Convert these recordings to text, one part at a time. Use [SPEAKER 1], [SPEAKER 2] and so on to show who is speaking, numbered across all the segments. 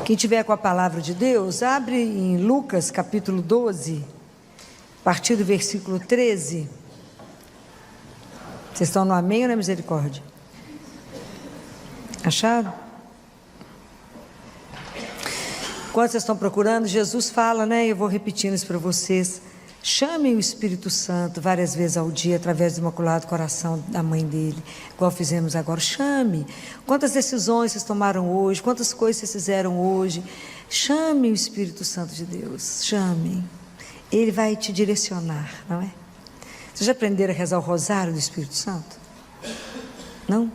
[SPEAKER 1] Quem tiver com a palavra de Deus, abre em Lucas capítulo 12, a partir do versículo 13. Vocês estão no amém ou na misericórdia? Acharam? Enquanto vocês estão procurando, Jesus fala, né? Eu vou repetindo isso para vocês. Chamem o Espírito Santo várias vezes ao dia, através do Imaculado Coração da mãe dele, igual fizemos agora. Chame. Quantas decisões vocês tomaram hoje, quantas coisas vocês fizeram hoje. Chame o Espírito Santo de Deus, chame. Ele vai te direcionar, não é? Vocês já aprenderam a rezar o rosário do Espírito Santo? Não?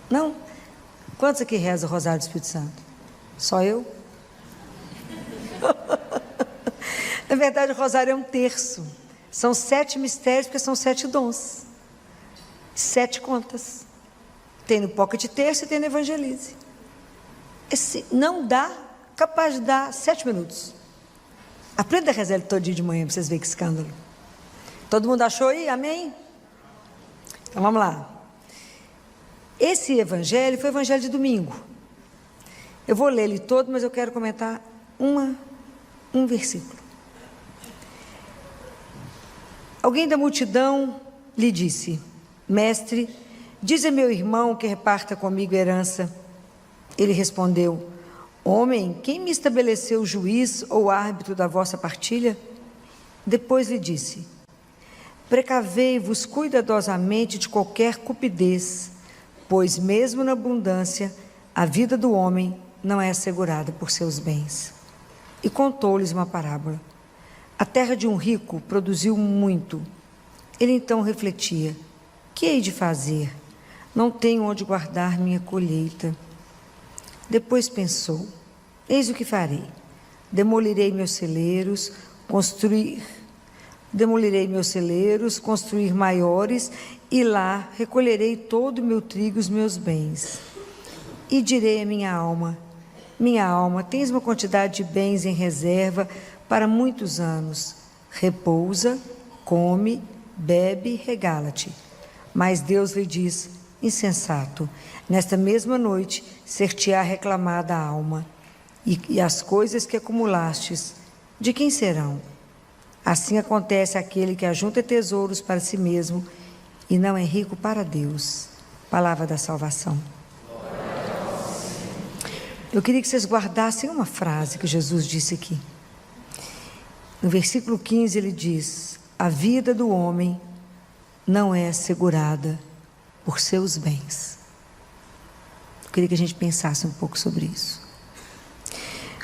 [SPEAKER 1] Não? Quantos aqui rezam o rosário do Espírito Santo? Só eu? Na verdade, o rosário é um terço. São 7 mistérios, porque são 7 dons. 7 contas. Tem no Pocket Terço e tem no Evangelize. Não dá, capaz de dar 7 minutos. Aprenda a rezar ele todo dia de manhã, para vocês verem que escândalo. Todo mundo achou aí? Amém? Então vamos lá. Esse evangelho foi o evangelho de domingo. Eu vou ler ele todo, mas eu quero comentar um versículo. Alguém da multidão lhe disse: Mestre, diz a meu irmão que reparta comigo herança. Ele respondeu: Homem, quem me estabeleceu juiz ou árbitro da vossa partilha? Depois lhe disse: Precavei-vos cuidadosamente de qualquer cupidez, pois mesmo na abundância a vida do homem não é assegurada por seus bens. E contou-lhes uma parábola. A terra de um rico produziu muito. Ele então refletia: que hei de fazer? Não tenho onde guardar minha colheita. Depois pensou: eis o que farei. Demolirei meus celeiros, construir maiores, e lá recolherei todo o meu trigo e os meus bens. E direi à minha alma: minha alma, tens uma quantidade de bens em reserva para muitos anos. Repousa, come, bebe, regala-te. Mas Deus lhe diz: insensato, nesta mesma noite ser-te-á reclamada a alma, e as coisas que acumulastes, de quem serão? Assim acontece àquele que ajunta tesouros para si mesmo e não é rico para Deus. Palavra da salvação. Eu queria que vocês guardassem uma frase que Jesus disse aqui. No versículo 15 ele diz: a vida do homem não é assegurada por seus bens. Eu queria que a gente pensasse um pouco sobre isso.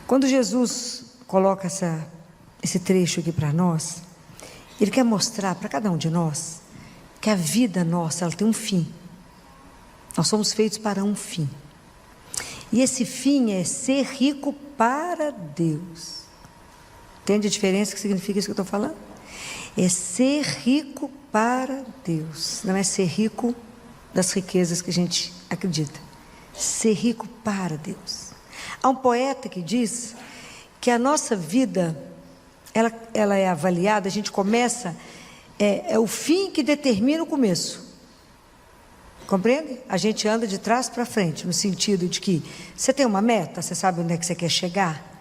[SPEAKER 1] Quando Jesus coloca esse trecho aqui para nós, ele quer mostrar para cada um de nós que a vida nossa, ela tem um fim. Nós somos feitos para um fim. E esse fim é ser rico para Deus. Entende a diferença que significa isso que eu estou falando? É ser rico para Deus. Não é ser rico das riquezas que a gente acredita. Ser rico para Deus. Há um poeta que diz que a nossa vida, ela é avaliada, a gente começa, é o fim que determina o começo. Compreende? A gente anda de trás para frente, no sentido de que você tem uma meta, você sabe onde é que você quer chegar?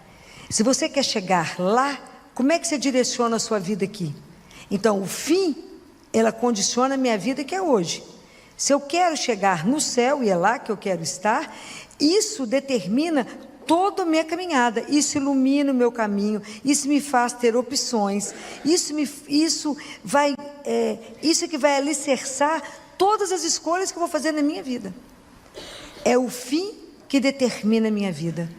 [SPEAKER 1] Se você quer chegar lá, como é que você direciona a sua vida aqui? Então, o fim, ela condiciona a minha vida que é hoje. Se eu quero chegar no céu, e é lá que eu quero estar, isso determina toda a minha caminhada, isso ilumina o meu caminho, isso me faz ter opções, isso que vai alicerçar todas as escolhas que eu vou fazer na minha vida. É o fim que determina a minha vida.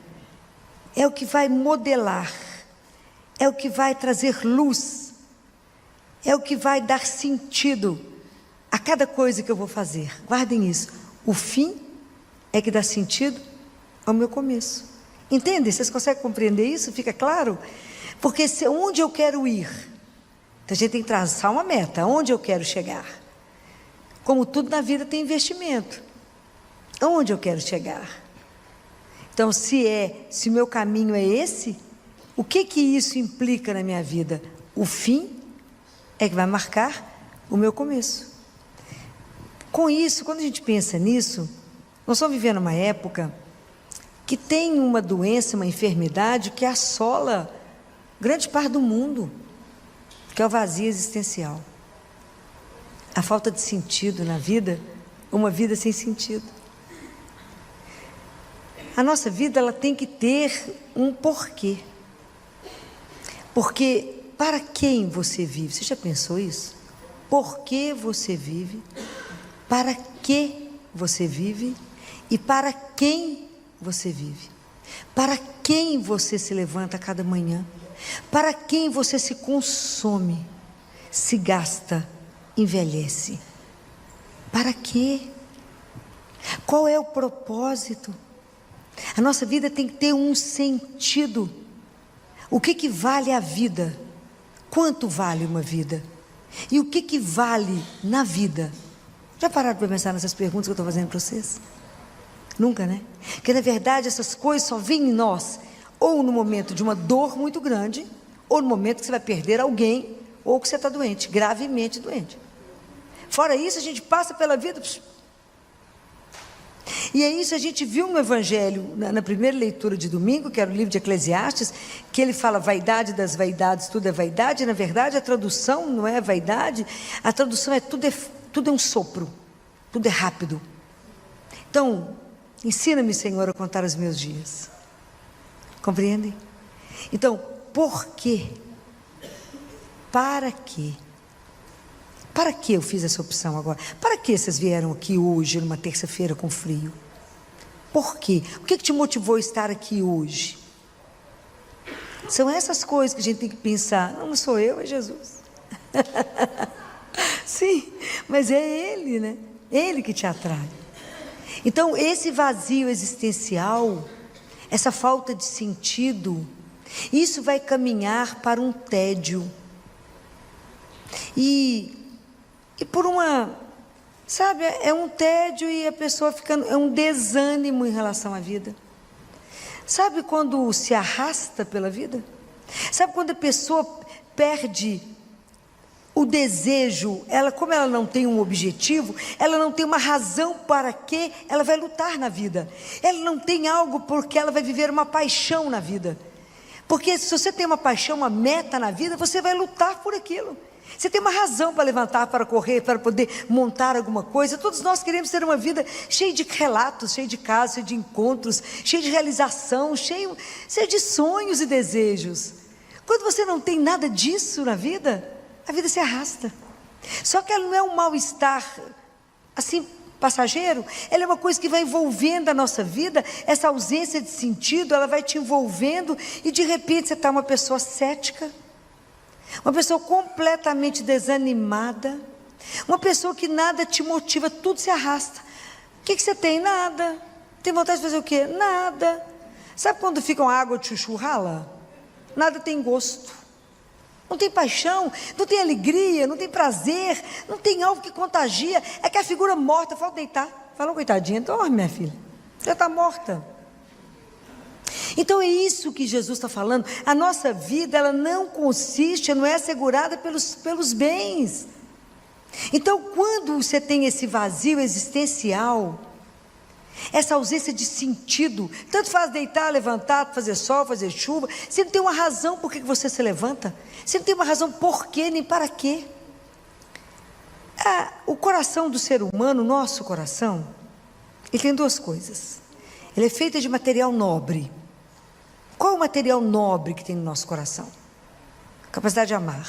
[SPEAKER 1] É o que vai modelar, é o que vai trazer luz, é o que vai dar sentido a cada coisa que eu vou fazer. Guardem isso. O fim é que dá sentido ao meu começo. Entende? Vocês conseguem compreender isso? Fica claro? Porque onde eu quero ir? Então a gente tem que traçar uma meta. Onde eu quero chegar? Como tudo na vida tem investimento. Aonde eu quero chegar? Então, se o meu caminho é esse, o que isso implica na minha vida? O fim é que vai marcar o meu começo. Com isso, quando a gente pensa nisso, nós estamos vivendo uma época que tem uma doença, uma enfermidade que assola grande parte do mundo, que é o vazio existencial. A falta de sentido na vida, uma vida sem sentido. A nossa vida, ela tem que ter um porquê. Porque para quem você vive? Você já pensou isso? Por que você vive? Para que você vive? E para quem você vive? Para quem você se levanta a cada manhã? Para quem você se consome, se gasta, envelhece? Para quê? Qual é o propósito? A nossa vida tem que ter um sentido. O que vale a vida? Quanto vale uma vida? E o que vale na vida? Já pararam para pensar nessas perguntas que eu estou fazendo para vocês? Nunca, né? Porque na verdade essas coisas só vêm em nós ou no momento de uma dor muito grande, ou no momento que você vai perder alguém, ou que você está doente, gravemente doente. Fora isso, a gente passa pela vida. E é isso, a gente viu no Evangelho, na primeira leitura de domingo, que era o livro de Eclesiastes, que ele fala vaidade das vaidades, tudo é vaidade. Na verdade, a tradução não é vaidade, a tradução é tudo é um sopro, tudo é rápido. Então, ensina-me, Senhor, a contar os meus dias. Compreendem? Então, por quê? Para quê? Para que eu fiz essa opção agora? Para que vocês vieram aqui hoje, numa terça-feira com frio? Por quê? O que te motivou a estar aqui hoje? São essas coisas que a gente tem que pensar. Não sou eu, é Jesus. Sim, mas é Ele, né? Ele que te atrai. Então, esse vazio existencial, essa falta de sentido, isso vai caminhar para um tédio. E por uma, sabe, é um tédio e a pessoa ficando, é um desânimo em relação à vida. Sabe quando se arrasta pela vida? Sabe quando a pessoa perde o desejo, como ela não tem um objetivo, ela não tem uma razão para que ela vai lutar na vida. Ela não tem algo porque ela vai viver uma paixão na vida. Porque se você tem uma paixão, uma meta na vida, você vai lutar por aquilo. Você tem uma razão para levantar, para correr, para poder montar alguma coisa. Todos nós queremos ter uma vida cheia de relatos, cheia de casos, cheia de encontros, cheia de realização, cheia de sonhos e desejos. Quando você não tem nada disso na vida, a vida se arrasta. Só que ela não é um mal-estar assim passageiro, ela é uma coisa que vai envolvendo a nossa vida. Essa ausência de sentido, ela vai te envolvendo e de repente você está uma pessoa cética, uma pessoa completamente desanimada, uma pessoa que nada te motiva, tudo se arrasta. O que você tem? Nada. Tem vontade de fazer o quê? Nada. Sabe quando fica uma água de chuchu rala? Nada tem gosto. Não tem paixão, não tem alegria, não tem prazer, não tem algo que contagia. É que a figura morta, falta deitar. Falou, coitadinha, dorme, minha filha. Você está morta. Então é isso que Jesus está falando. A nossa vida, ela não consiste, não é assegurada pelos bens. Então, quando você tem esse vazio existencial, essa ausência de sentido, tanto faz deitar, levantar, fazer sol, fazer chuva, você não tem uma razão por que você se levanta, você não tem uma razão por quê, nem para quê. O coração do ser humano, nosso coração, ele tem duas coisas. Ele é feito de material nobre. Qual é o material nobre que tem no nosso coração? Capacidade de amar.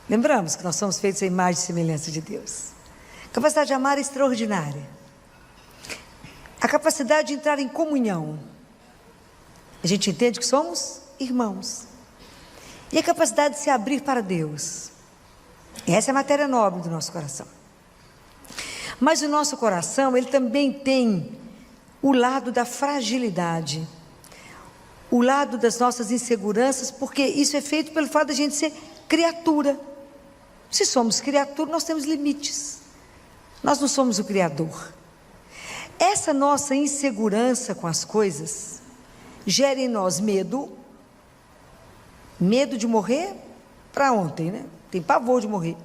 [SPEAKER 1] Lembramos que nós somos feitos à imagem e semelhança de Deus. Capacidade de amar é extraordinária. A capacidade de entrar em comunhão. A gente entende que somos irmãos. E a capacidade de se abrir para Deus. Essa é a matéria nobre do nosso coração. Mas o nosso coração, ele também tem o lado da fragilidade, o lado das nossas inseguranças, porque isso é feito pelo fato de a gente ser criatura. Se somos criatura, nós temos limites. Nós não somos o Criador. Essa nossa insegurança com as coisas gera em nós medo de morrer para ontem, né? Tem pavor de morrer,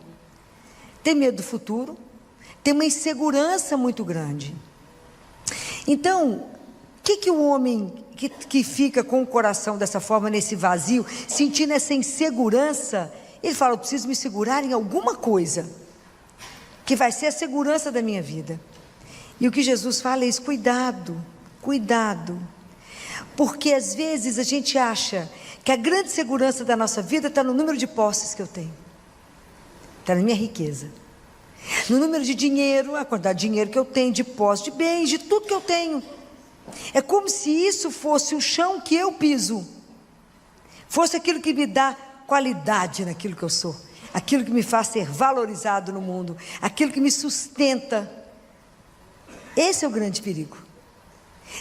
[SPEAKER 1] tem medo do futuro, tem uma insegurança muito grande. Então, que o homem que fica com o coração dessa forma, nesse vazio, sentindo essa insegurança, ele fala: eu preciso me segurar em alguma coisa, que vai ser a segurança da minha vida. E o que Jesus fala é isso: cuidado, cuidado. Porque às vezes a gente acha que a grande segurança da nossa vida está no número de posses que eu tenho, está na minha riqueza, no número de dinheiro, a quantidade de dinheiro que eu tenho, de posse, de bens, de tudo que eu tenho. É como se isso fosse o chão que eu piso, fosse aquilo que me dá qualidade naquilo que eu sou, aquilo que me faz ser valorizado no mundo, aquilo que me sustenta. Esse é o grande perigo,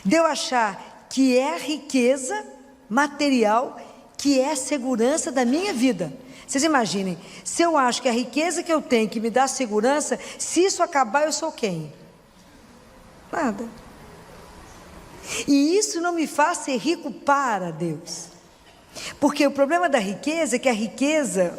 [SPEAKER 1] de eu achar que é a riqueza material que é a segurança da minha vida. Vocês imaginem, se eu acho que a riqueza que eu tenho que me dá segurança, se isso acabar, eu sou quem? Nada. E isso não me faz ser rico para Deus, porque o problema da riqueza é que a riqueza,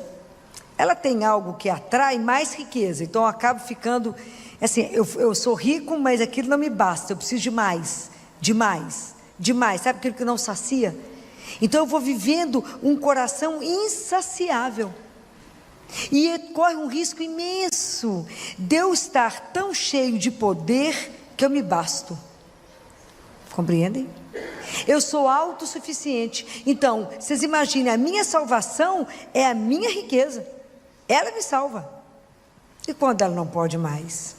[SPEAKER 1] ela tem algo que atrai mais riqueza. Então eu acabo ficando assim, eu sou rico, mas aquilo não me basta, eu preciso de mais, de mais, de mais, sabe aquilo que não sacia? Então eu vou vivendo um coração insaciável, e corre um risco imenso de eu estar tão cheio de poder que eu me basto. Compreendem? Eu sou autossuficiente. Então, vocês imaginem, a minha salvação é a minha riqueza, ela me salva. E quando ela não pode mais?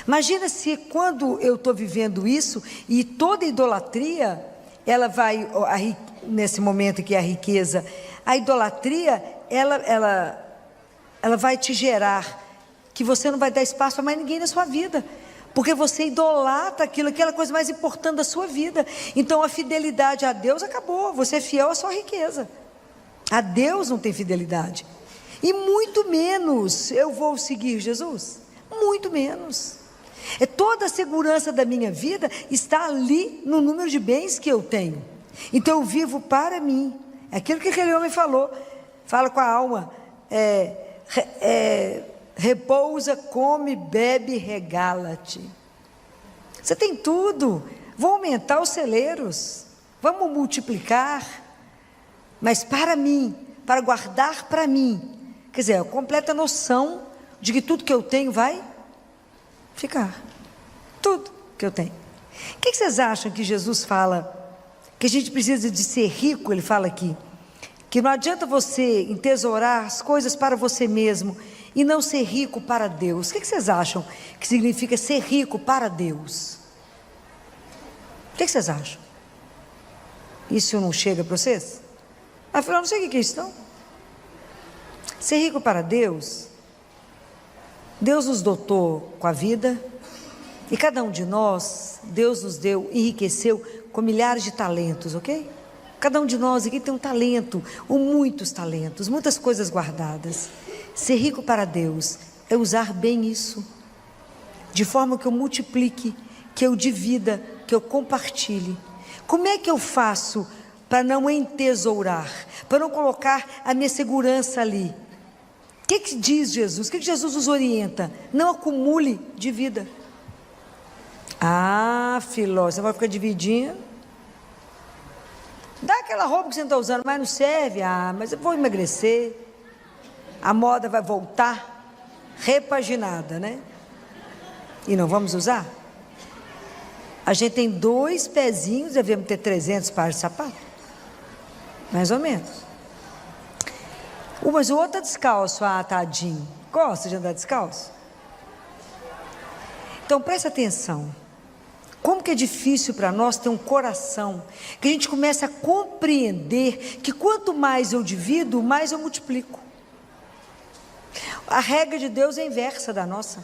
[SPEAKER 1] Imagina se quando eu estou vivendo isso, e toda idolatria, ela vai, nesse momento que é a riqueza, a idolatria, ela vai te gerar, que você não vai dar espaço a mais ninguém na sua vida, porque você idolatra aquela coisa mais importante da sua vida. Então a fidelidade a Deus acabou, você é fiel à sua riqueza, a Deus não tem fidelidade, e muito menos eu vou seguir Jesus, muito menos. Toda a segurança da minha vida está ali no número de bens que eu tenho. Então eu vivo para mim, é aquilo que aquele homem falou, fala com a alma, repousa, come, bebe, regala-te. Você tem tudo, vou aumentar os celeiros, vamos multiplicar, mas para mim, para guardar para mim, quer dizer, a completa noção de que tudo que eu tenho vai ficar, tudo que eu tenho. O que vocês acham que Jesus fala, que a gente precisa de ser rico? Ele fala aqui, que não adianta você entesourar as coisas para você mesmo e não ser rico para Deus. O que vocês acham que significa ser rico para Deus? O que vocês acham? Isso não chega para vocês? Afinal, não sei o que é isso não. Ser rico para Deus, Deus nos dotou com a vida, e cada um de nós, Deus nos deu, enriqueceu com milhares de talentos, ok? Cada um de nós aqui tem um talento, ou muitos talentos, muitas coisas guardadas. Ser rico para Deus é usar bem isso, de forma que eu multiplique, que eu divida, que eu compartilhe. Como é que eu faço para não entesourar, para não colocar a minha segurança ali? O que diz Jesus? O que Jesus nos orienta? Não acumule de vida. Ah, filó, você vai ficar dividindo? Dá aquela roupa que você não está usando, mas não serve. Ah, mas eu vou emagrecer. A moda vai voltar repaginada, né? E não vamos usar? A gente tem 2 pezinhos, devemos ter 300 pares de sapato, mais ou menos. Mas o outro está descalço. Ah, tadinho, gosta de andar descalço? Então presta atenção, como que é difícil para nós ter um coração, que a gente começa a compreender que quanto mais eu divido, mais eu multiplico. A regra de Deus é inversa da nossa,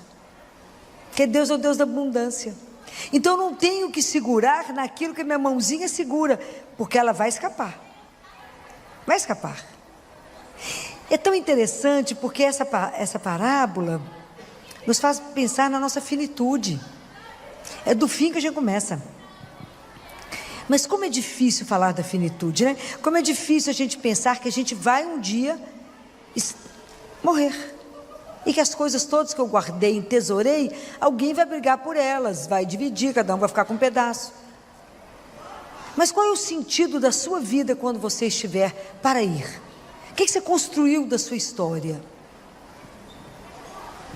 [SPEAKER 1] porque Deus é o Deus da abundância. Então eu não tenho que segurar naquilo que minha mãozinha segura, porque ela vai escapar, vai escapar. É tão interessante, porque essa parábola nos faz pensar na nossa finitude. É do fim que a gente começa. Mas como é difícil falar da finitude, né? Como é difícil a gente pensar que a gente vai um dia morrer, e que as coisas todas que eu guardei, entesourei, alguém vai brigar por elas, vai dividir, cada um vai ficar com um pedaço. Mas qual é o sentido da sua vida quando você estiver para ir? O que você construiu da sua história?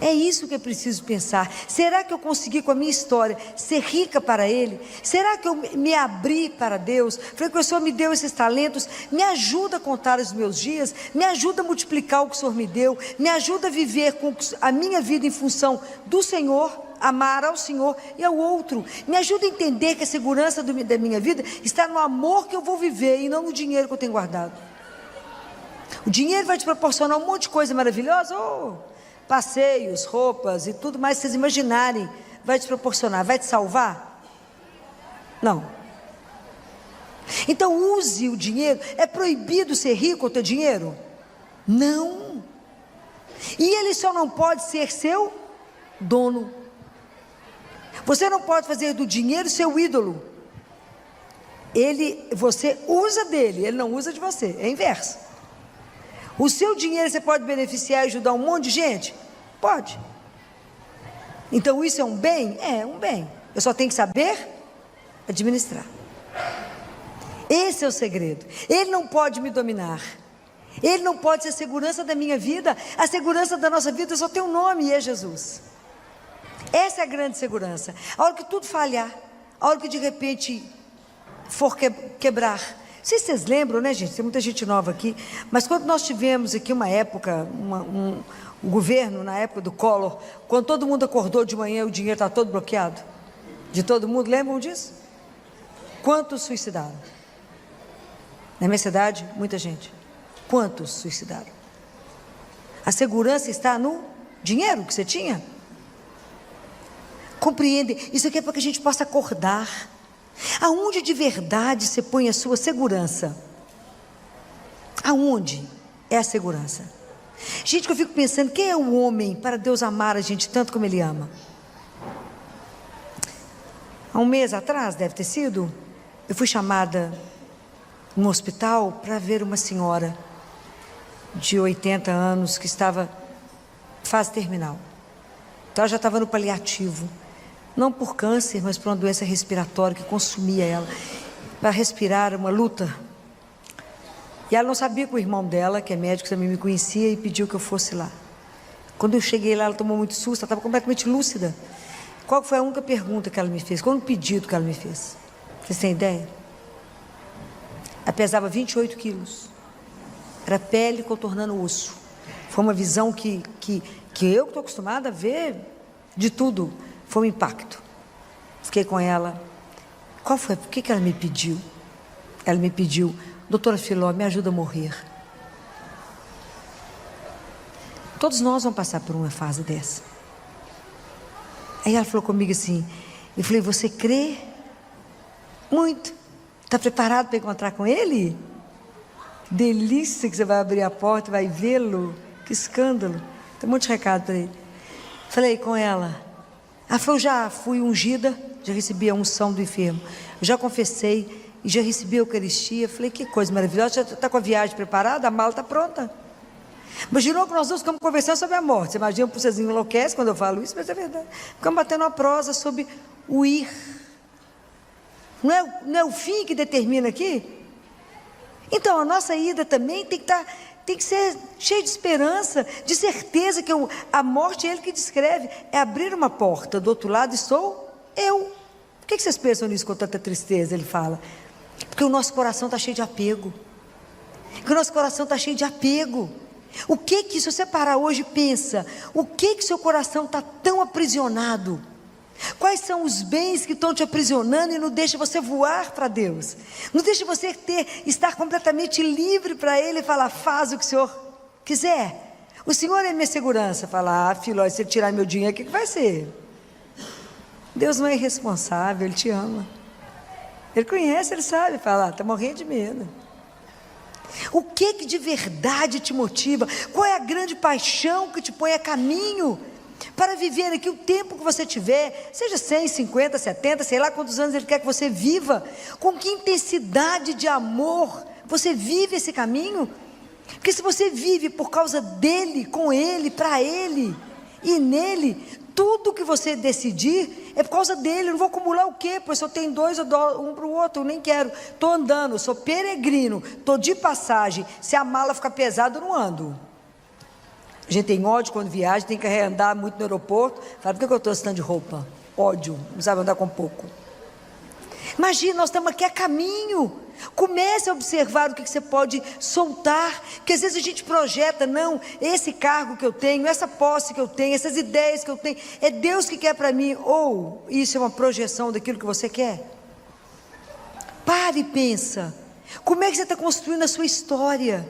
[SPEAKER 1] É isso que é preciso pensar. Será que eu consegui com a minha história ser rica para Ele? Será que eu me abri para Deus? Falei que o Senhor me deu esses talentos, me ajuda a contar os meus dias, me ajuda a multiplicar o que o Senhor me deu, me ajuda a viver com a minha vida em função do Senhor, amar ao Senhor e ao outro. Me ajuda a entender que a segurança da minha vida está no amor que eu vou viver e não no dinheiro que eu tenho guardado. O dinheiro vai te proporcionar um monte de coisa maravilhosa, passeios, roupas e tudo mais que vocês imaginarem, vai te proporcionar, vai te salvar? Não. Então use o dinheiro. É proibido ser rico ou ter dinheiro? Não. E ele só não pode ser seu dono. Você não pode fazer do dinheiro seu ídolo. Você usa dele, ele não usa de você, é inverso. O seu dinheiro você pode beneficiar e ajudar um monte de gente? Pode. Então isso é um bem? É um bem. Eu só tenho que saber administrar. Esse é o segredo. Ele não pode me dominar. Ele não pode ser a segurança da minha vida. A segurança da nossa vida só tem um nome e é Jesus. Essa é a grande segurança. A hora que tudo falhar, a hora que de repente for quebrar. Não sei se vocês lembram, né, gente? Tem muita gente nova aqui. Mas quando nós tivemos aqui uma época, um governo, na época do Collor, quando todo mundo acordou de manhã, o dinheiro está todo bloqueado. De todo mundo, lembram disso? Quantos suicidaram? Na minha cidade, muita gente. Quantos suicidaram? A segurança está no dinheiro que você tinha? Compreende? Isso aqui é para que a gente possa acordar. Aonde de verdade você põe a sua segurança? Aonde é a segurança? Gente, que eu fico pensando, quem é o homem para Deus amar a gente tanto como Ele ama? Há um mês atrás, deve ter sido, eu fui chamada no hospital para ver uma senhora de 80 anos que estava em fase terminal. Então ela já estava no paliativo. Não por câncer, mas por uma doença respiratória que consumia ela. Para respirar, uma luta. E ela não sabia que o irmão dela, que é médico, também me conhecia e pediu que eu fosse lá. Quando eu cheguei lá, ela tomou muito susto, ela estava completamente lúcida. Qual foi a única pergunta que ela me fez? Qual o pedido que ela me fez? Vocês têm ideia? Ela pesava 28 quilos. Era pele contornando osso. Foi uma visão que eu estou acostumada a ver de tudo. Foi um impacto. Fiquei com ela. Qual foi? Por que ela me pediu? Ela me pediu, doutora Filó, me ajuda a morrer. Todos nós vamos passar por uma fase dessa. Aí ela falou comigo assim, eu falei, você crê? Muito. Está preparado para encontrar com ele? Delícia que você vai abrir a porta e vai vê-lo. Que escândalo. Tem um monte de recado para ele. Falei com ela. Ela falou, eu já fui ungida, já recebi a unção do enfermo. Eu já confessei e já recebi a Eucaristia. Falei, que coisa maravilhosa, já está com a viagem preparada, a mala está pronta. Imaginou que nós dois ficamos conversando sobre a morte. Você imagina, vocês enlouquecem quando eu falo isso, mas é verdade. Ficamos batendo uma prosa sobre o ir. Não é o fim que determina aqui? Então, a nossa ida também tem que ser cheia de esperança, de certeza que a morte é Ele que descreve, é abrir uma porta, do outro lado estou eu. Por que vocês pensam nisso com tanta tristeza? Ele fala, porque o nosso coração está cheio de apego, porque o nosso coração está cheio de apego. O que se você parar hoje e pensa, o que seu coração está tão aprisionado? Quais são os bens que estão te aprisionando e não deixa você voar para Deus? Não deixa você estar completamente livre para Ele e falar, faz o que o Senhor quiser. O Senhor é minha segurança. Fala, filho, se Ele tirar meu dinheiro, o que vai ser? Deus não é irresponsável, Ele te ama. Ele conhece, Ele sabe. Fala, está morrendo de medo. O que de verdade te motiva? Qual é a grande paixão que te põe a caminho para viver aqui o tempo que você tiver, seja 100, 50, 70, sei lá quantos anos Ele quer que você viva, com que intensidade de amor você vive esse caminho? Porque se você vive por causa dEle, com Ele, para Ele e nele, tudo que você decidir é por causa dele. Eu não vou acumular o quê? Pois se eu tenho dois, eu dou um para o outro, eu nem quero. Estou andando, eu sou peregrino, estou de passagem. Se a mala ficar pesada, eu não ando. A gente tem ódio quando viaja, tem que andar muito no aeroporto. Fala, por que eu estou assim de roupa? Ódio, não sabe andar com pouco. Imagina, nós estamos aqui a caminho. Comece a observar o que você pode soltar, porque às vezes a gente projeta, não, esse cargo que eu tenho, essa posse que eu tenho, essas ideias que eu tenho, é Deus que quer para mim, ou isso é uma projeção daquilo que você quer? Pare e pensa, como é que você está construindo a sua história?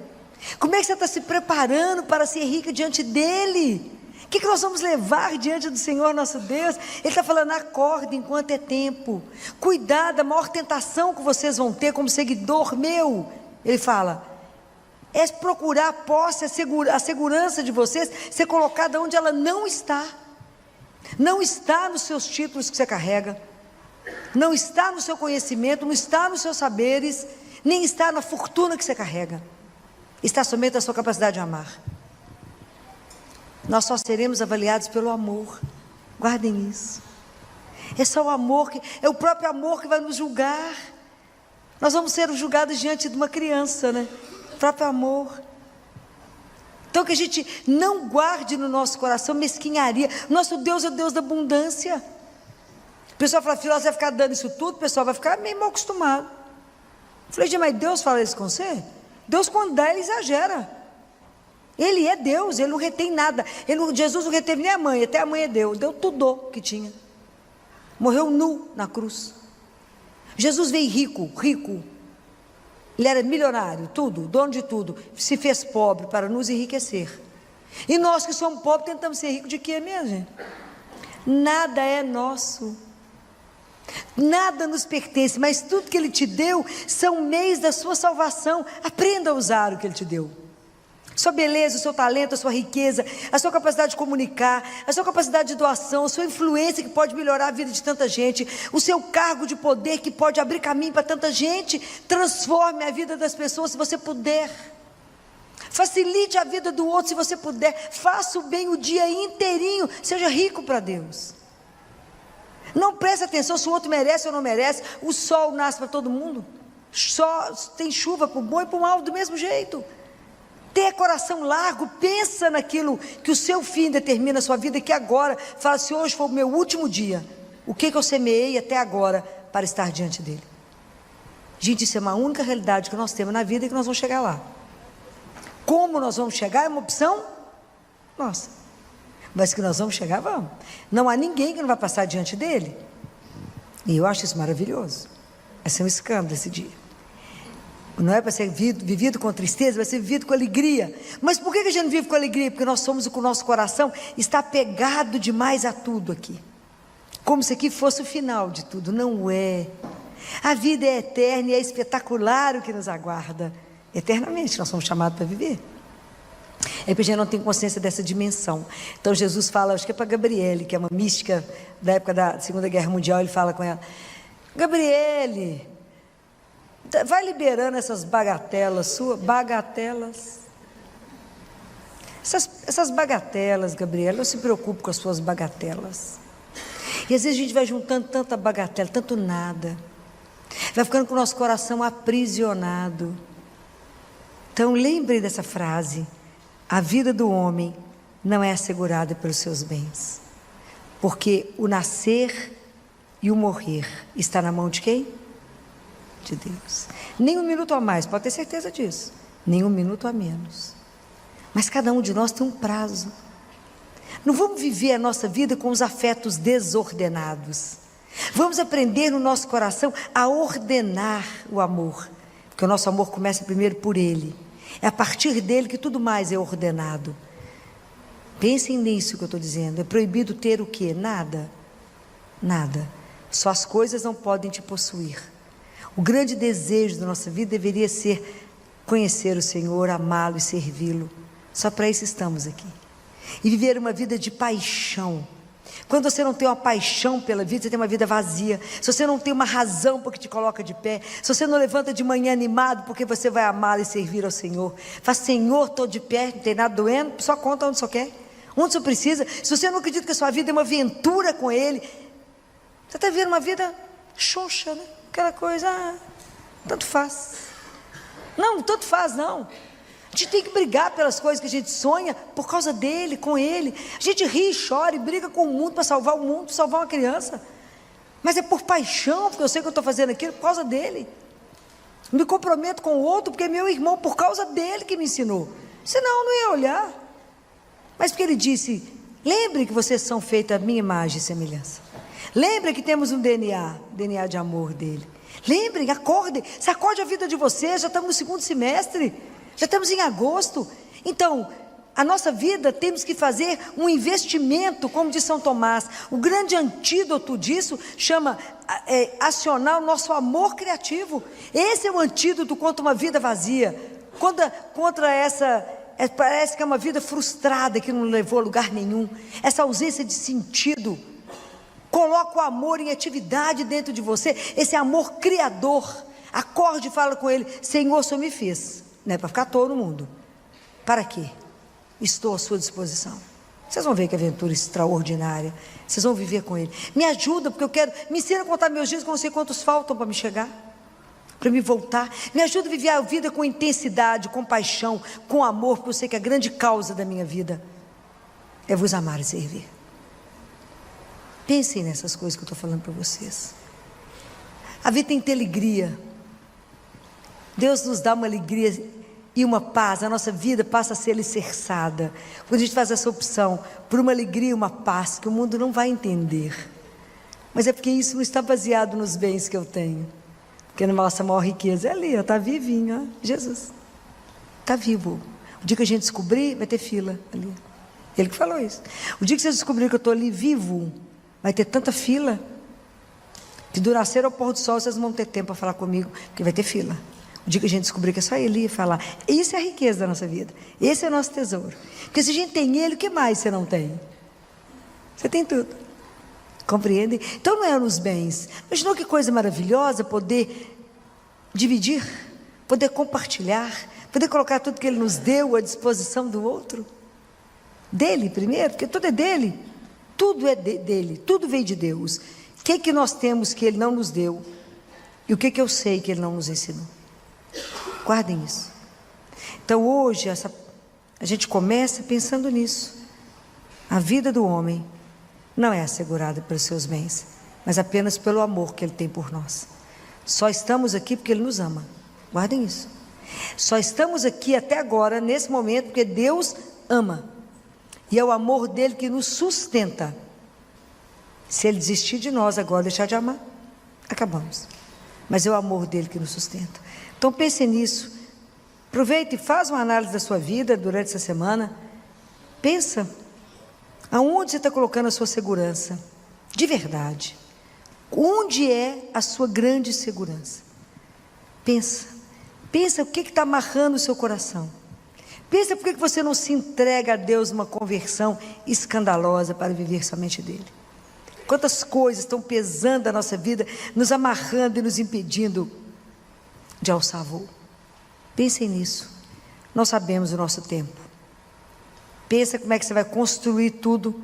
[SPEAKER 1] Como é que você está se preparando para ser rica diante dEle? O que nós vamos levar diante do Senhor nosso Deus? Ele está falando, acorde enquanto é tempo. Cuidado da maior tentação que vocês vão ter como seguidor meu. Ele fala, é procurar a posse, a segurança de vocês, ser colocada onde ela não está. Não está nos seus títulos que você carrega. Não está no seu conhecimento, não está nos seus saberes, nem está na fortuna que você carrega. Está somente na sua capacidade de amar. Nós só seremos avaliados pelo amor. Guardem isso. É só o amor, é o próprio amor que vai nos julgar. Nós vamos ser julgados diante de uma criança, né? O próprio amor. Então que a gente não guarde no nosso coração mesquinharia. Nosso Deus é o Deus da abundância. O pessoal fala, filho, você vai ficar dando isso tudo, o pessoal vai ficar meio mal acostumado. Eu falei, mas Deus fala isso com você? Deus quando dá, Ele exagera. Ele é Deus, Ele não retém nada. Jesus não reteve nem a mãe, até a mãe é Deus. Deu tudo que tinha. Morreu nu na cruz. Jesus veio rico. Ele era milionário, tudo, dono de tudo. Se fez pobre para nos enriquecer. E nós que somos pobres tentamos ser ricos de quê mesmo, gente? Nada é nosso. Nada nos pertence, mas tudo que Ele te deu são meios da sua salvação. Aprenda a usar o que Ele te deu. Sua beleza, o seu talento, a sua riqueza, a sua capacidade de comunicar, a sua capacidade de doação, a sua influência que pode melhorar a vida de tanta gente, o seu cargo de poder que pode abrir caminho para tanta gente. Transforme a vida das pessoas se você puder. Facilite a vida do outro se você puder. Faça o bem o dia inteirinho. Seja rico para Deus. Não preste atenção se o outro merece ou não merece. O sol nasce para todo mundo. Só tem chuva para o bom e para o mal do mesmo jeito. Ter coração largo, pensa naquilo que o seu fim determina a sua vida, que agora, fala, se hoje for o meu último dia, o que eu semeei até agora para estar diante dele? Gente, isso é uma única realidade que nós temos na vida e que nós vamos chegar lá. Como nós vamos chegar é uma opção nossa, mas que nós vamos chegar, vamos. Não há ninguém que não vai passar diante dele, e eu acho isso maravilhoso. Vai ser um escândalo esse dia. Não é para ser vivido com tristeza, vai ser vivido com alegria. Mas por que a gente não vive com alegria? Porque nós somos com o nosso coração está pegado demais a tudo aqui. Como se aqui fosse o final de tudo. Não é. A vida é eterna e é espetacular o que nos aguarda. Eternamente nós somos chamados para viver. É porque a gente não tem consciência dessa dimensão. Então Jesus fala, acho que é para Gabriele, que é uma mística da época da Segunda Guerra Mundial. Ele fala com ela, Gabriele, vai liberando essas bagatelas suas, essas bagatelas, Gabriela, não se preocupe com as suas bagatelas. E às vezes a gente vai juntando tanta bagatela, tanto nada, vai ficando com o nosso coração aprisionado. Então lembre dessa frase, a vida do homem não é assegurada pelos seus bens, porque o nascer e o morrer está na mão de quem? De Deus. Nem um minuto a mais, pode ter certeza disso, nem um minuto a menos, mas cada um de nós tem um prazo. Não vamos viver a nossa vida com os afetos desordenados. Vamos aprender no nosso coração a ordenar o amor, porque o nosso amor começa primeiro por Ele, é a partir dele que tudo mais é ordenado. Pensem nisso que eu estou dizendo. É proibido ter o quê? Nada, só as coisas não podem te possuir. O grande desejo da nossa vida deveria ser conhecer o Senhor, amá-lo e servi-lo. Só para isso estamos aqui. E viver uma vida de paixão. Quando você não tem uma paixão pela vida, você tem uma vida vazia. Se você não tem uma razão porque te coloca de pé, se você não levanta de manhã animado porque você vai amá-lo e servir ao Senhor, faz, Senhor, estou de pé, não tem nada doendo, só conta onde só quer, onde só precisa. Se você não acredita que a sua vida é uma aventura com Ele, Você está vivendo uma vida xoxa, né? Aquela coisa, tanto faz. Não, tanto faz não. A gente tem que brigar pelas coisas que a gente sonha por causa dele, com ele. A gente ri, chora e briga com o mundo para salvar o mundo, salvar uma criança. Mas é por paixão, porque eu sei que eu estou fazendo aquilo por causa dele. Me comprometo com o outro porque é meu irmão, por causa dele que me ensinou. Senão eu não ia olhar. Mas porque ele disse, lembre que vocês são feitos à minha imagem e semelhança. Lembre que temos um DNA de amor dele. Lembrem, acordem, se acorde a vida de vocês, já estamos no segundo semestre, já estamos em agosto. Então, a nossa vida temos que fazer um investimento, como diz São Tomás. O grande antídoto disso chama acionar o nosso amor criativo. Esse é o antídoto contra uma vida vazia, contra essa, parece que é uma vida frustrada, que não levou a lugar nenhum, essa ausência de sentido. Coloca o amor em atividade dentro de você, esse amor criador. Acorde e fala com ele, Senhor, o Senhor me fez, não é para ficar todo mundo. Para quê? Estou à sua disposição. Vocês vão ver que aventura extraordinária. Vocês vão viver com ele. Me ajuda, porque eu quero, me ensina a contar meus dias, que eu não sei quantos faltam para me chegar, para me voltar. Me ajuda a viver a vida com intensidade, com paixão, com amor, porque eu sei que a grande causa da minha vida é vos amar e servir. Pensem nessas coisas que eu estou falando para vocês. A vida tem que ter alegria. Deus nos dá uma alegria e uma paz. A nossa vida passa a ser alicerçada quando a gente faz essa opção por uma alegria e uma paz que o mundo não vai entender. Mas é porque isso não está baseado nos bens que eu tenho. Porque a nossa maior riqueza é ali, está vivinho, ó, Jesus. Está vivo. O dia que a gente descobrir, vai ter fila ali. Ele que falou isso. O dia que vocês descobrirem que eu estou ali vivo, vai ter tanta fila, que do nascer ao pôr do sol vocês não vão ter tempo para falar comigo, porque vai ter fila. O dia que a gente descobrir que é só ele ia falar, isso é a riqueza da nossa vida, esse é o nosso tesouro. Porque se a gente tem ele, o que mais você não tem? Você tem tudo. Compreende? Então não é nos bens. Imaginou que coisa maravilhosa poder dividir, poder compartilhar, poder colocar tudo que ele nos deu à disposição do outro. Dele primeiro, porque tudo é dele. Tudo é dele, tudo veio de Deus. O que é que nós temos que ele não nos deu? E o que é que eu sei que ele não nos ensinou? Guardem isso. Então hoje a gente começa pensando nisso. A vida do homem não é assegurada pelos seus bens, mas apenas pelo amor que ele tem por nós. Só estamos aqui porque ele nos ama. Guardem isso. Só estamos aqui até agora, nesse momento, porque Deus ama. E é o amor dele que nos sustenta. Se ele desistir de nós agora, deixar de amar, acabamos. Mas é o amor dele que nos sustenta. Então pense nisso. Aproveite e faz uma análise da sua vida durante essa semana. Pensa, aonde você está colocando a sua segurança? De verdade. Onde é a sua grande segurança? Pensa o que está amarrando o seu coração. Pensa por que você não se entrega a Deus numa conversão escandalosa para viver somente dele. Quantas coisas estão pesando a nossa vida, nos amarrando e nos impedindo de alçar voo. Pensem nisso. Nós sabemos o nosso tempo. Pensa como é que você vai construir tudo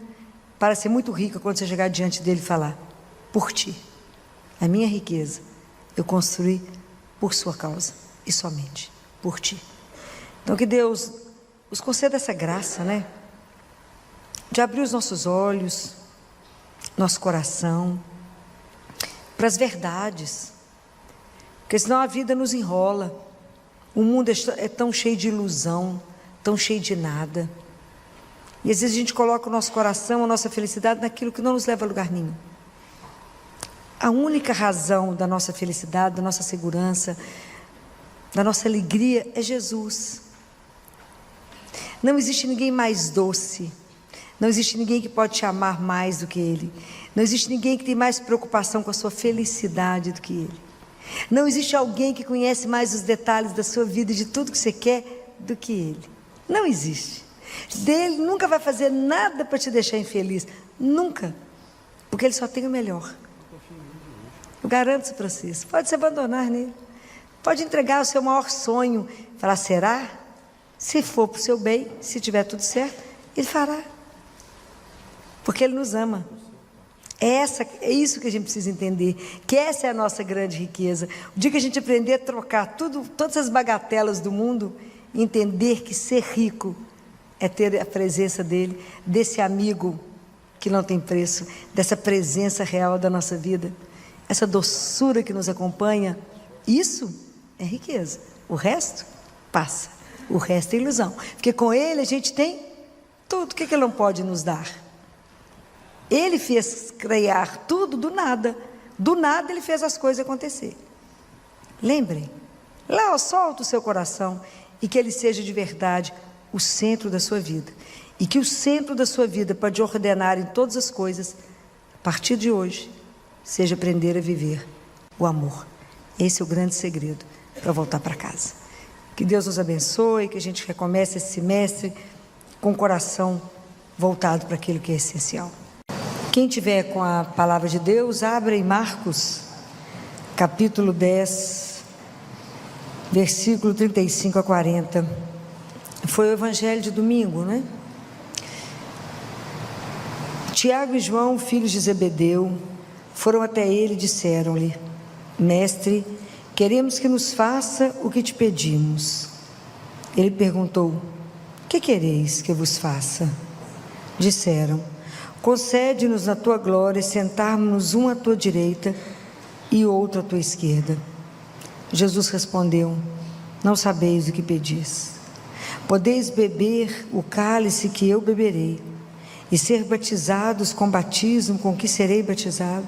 [SPEAKER 1] para ser muito rica quando você chegar diante dele e falar, por ti, a minha riqueza eu construí por sua causa e somente por ti. Então que Deus nos conceda essa graça, né? De abrir os nossos olhos, nosso coração, para as verdades. Porque senão a vida nos enrola. O mundo é tão cheio de ilusão, tão cheio de nada. E às vezes a gente coloca o nosso coração, a nossa felicidade naquilo que não nos leva a lugar nenhum. A única razão da nossa felicidade, da nossa segurança, da nossa alegria é Jesus. Não existe ninguém mais doce, não existe ninguém que pode te amar mais do que Ele, não existe ninguém que tem mais preocupação com a sua felicidade do que Ele, não existe alguém que conhece mais os detalhes da sua vida e de tudo que você quer do que Ele, não existe. Dele nunca vai fazer nada para te deixar infeliz, nunca, porque Ele só tem o melhor. Eu garanto isso para vocês. Pode se abandonar nele, pode entregar o seu maior sonho, falar, será? Se for para o seu bem, se tiver tudo certo, Ele fará. Porque Ele nos ama. É isso que a gente precisa entender, que essa é a nossa grande riqueza. O dia que a gente aprender a trocar todas as bagatelas do mundo, entender que ser rico é ter a presença dele, desse amigo que não tem preço, dessa presença real da nossa vida, essa doçura que nos acompanha, isso é riqueza. O resto passa, o resto é ilusão, porque com ele a gente tem tudo. O que ele não pode nos dar? Ele fez criar tudo do nada ele fez as coisas acontecer. Lembrem, lá solta o seu coração e que ele seja de verdade o centro da sua vida, e que o centro da sua vida pode ordenar em todas as coisas, a partir de hoje, seja aprender a viver o amor. Esse é o grande segredo para voltar para casa. Que Deus nos abençoe, que a gente recomece esse semestre com o coração voltado para aquilo que é essencial. Quem tiver com a palavra de Deus, abra em Marcos, capítulo 10, versículo 35 a 40. Foi o evangelho de domingo, né? Tiago e João, filhos de Zebedeu, foram até ele e disseram-lhe: Mestre, queremos que nos faça o que te pedimos. Ele perguntou: que quereis que eu vos faça? Disseram: concede-nos na tua glória sentarmos-nos um à tua direita e outro à tua esquerda. Jesus respondeu: não sabeis o que pedis. Podeis beber o cálice que eu beberei, e ser batizados com o batismo com que serei batizado?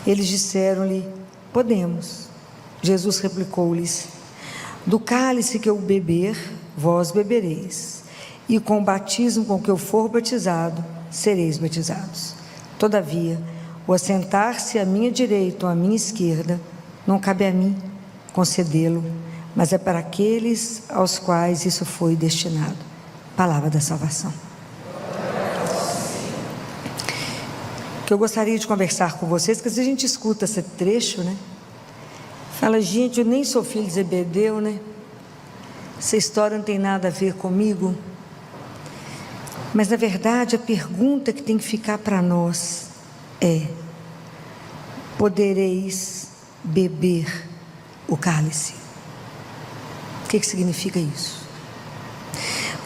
[SPEAKER 1] Eles disseram-lhe: podemos. Jesus replicou-lhes: do cálice que eu beber, vós bebereis, e com o batismo com que eu for batizado, sereis batizados. Todavia, o assentar-se à minha direita ou à minha esquerda, não cabe a mim concedê-lo, mas é para aqueles aos quais isso foi destinado. Palavra da salvação. Que eu gostaria de conversar com vocês, que às vezes a gente escuta esse trecho, né? Fala: gente, eu nem sou filho de Zebedeu, né? Essa história não tem nada a ver comigo. Mas na verdade a pergunta que tem que ficar para nós é: podereis beber o cálice? O que significa isso?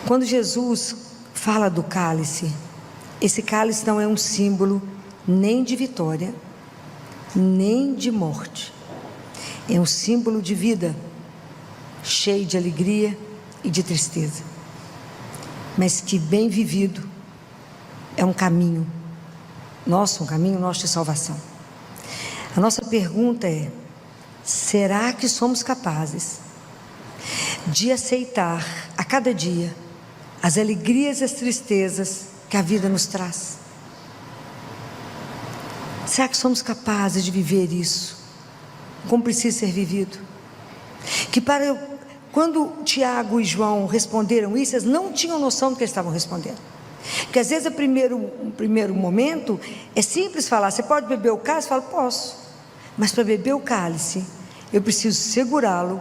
[SPEAKER 1] Quando Jesus fala do cálice, esse cálice não é um símbolo nem de vitória, nem de morte. É um símbolo de vida, cheio de alegria e de tristeza, mas que bem vivido é um caminho nosso de salvação. A nossa pergunta é: será que somos capazes de aceitar a cada dia as alegrias e as tristezas que a vida nos traz? Será que somos capazes de viver isso como precisa ser vivido? Quando Tiago e João responderam isso, eles não tinham noção do que eles estavam respondendo. Porque às vezes, no primeiro momento, é simples falar: você pode beber o cálice? Fala: posso. Mas para beber o cálice, eu preciso segurá-lo,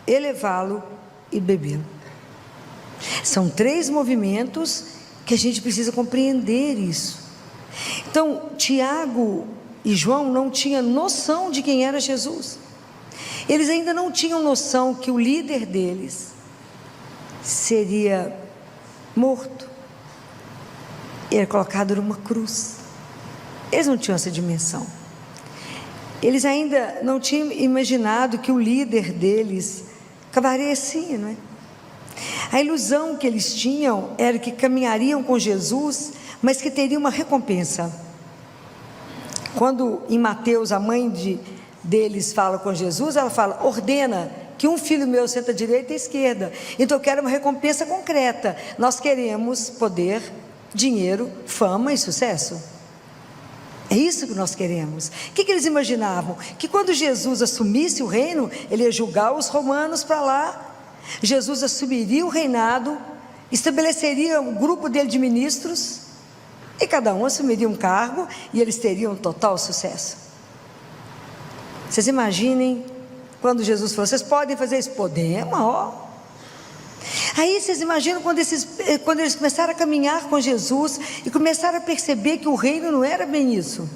[SPEAKER 1] elevá-lo e bebê-lo. São 3 movimentos que a gente precisa compreender isso. Então, Tiago e João não tinham noção de quem era Jesus. Eles ainda não tinham noção que o líder deles seria morto, era colocado numa cruz. Eles não tinham essa dimensão. Eles ainda não tinham imaginado que o líder deles acabaria assim, não é? A ilusão que eles tinham era que caminhariam com Jesus, mas que teriam uma recompensa. Quando em Mateus a mãe deles fala com Jesus, ela fala: ordena que um filho meu senta à direita e à esquerda. Então eu quero uma recompensa concreta. Nós queremos poder, dinheiro, fama e sucesso. É isso que nós queremos. O que eles imaginavam? Que quando Jesus assumisse o reino, ele ia julgar os romanos para lá. Jesus assumiria o reinado, estabeleceria um grupo dele de ministros, e cada um assumiria um cargo, e eles teriam total sucesso. Vocês imaginem quando Jesus falou: vocês podem fazer isso? Podemos, ó. Aí vocês imaginam quando eles começaram a caminhar com Jesus e começaram a perceber que o reino não era bem isso.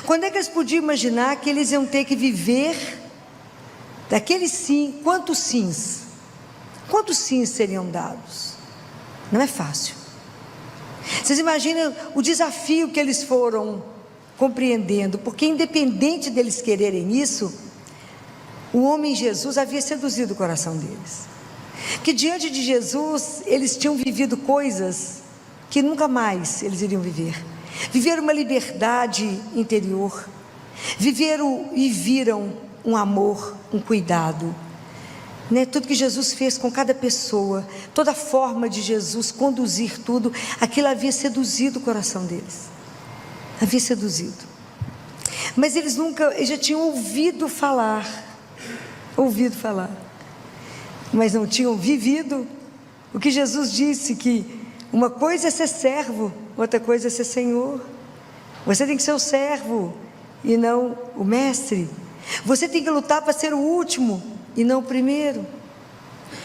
[SPEAKER 1] Quando é que eles podiam imaginar que eles iam ter que viver daquele sim? Quantos sims? Quantos sims seriam dados? Não é fácil. Vocês imaginam o desafio que eles foram compreendendo, porque independente deles quererem isso, o homem Jesus havia seduzido o coração deles. Que diante de Jesus eles tinham vivido coisas que nunca mais eles iriam viver. Viveram uma liberdade interior, viveram e viram um amor, um cuidado, né? Tudo que Jesus fez com cada pessoa, toda a forma de Jesus conduzir tudo, aquilo havia seduzido o coração deles, havia seduzido. Mas eles já tinham ouvido falar, mas não tinham vivido o que Jesus disse, que uma coisa é ser servo, outra coisa é ser senhor. Você tem que ser o servo e não o mestre. Você tem que lutar para ser o último e não o primeiro.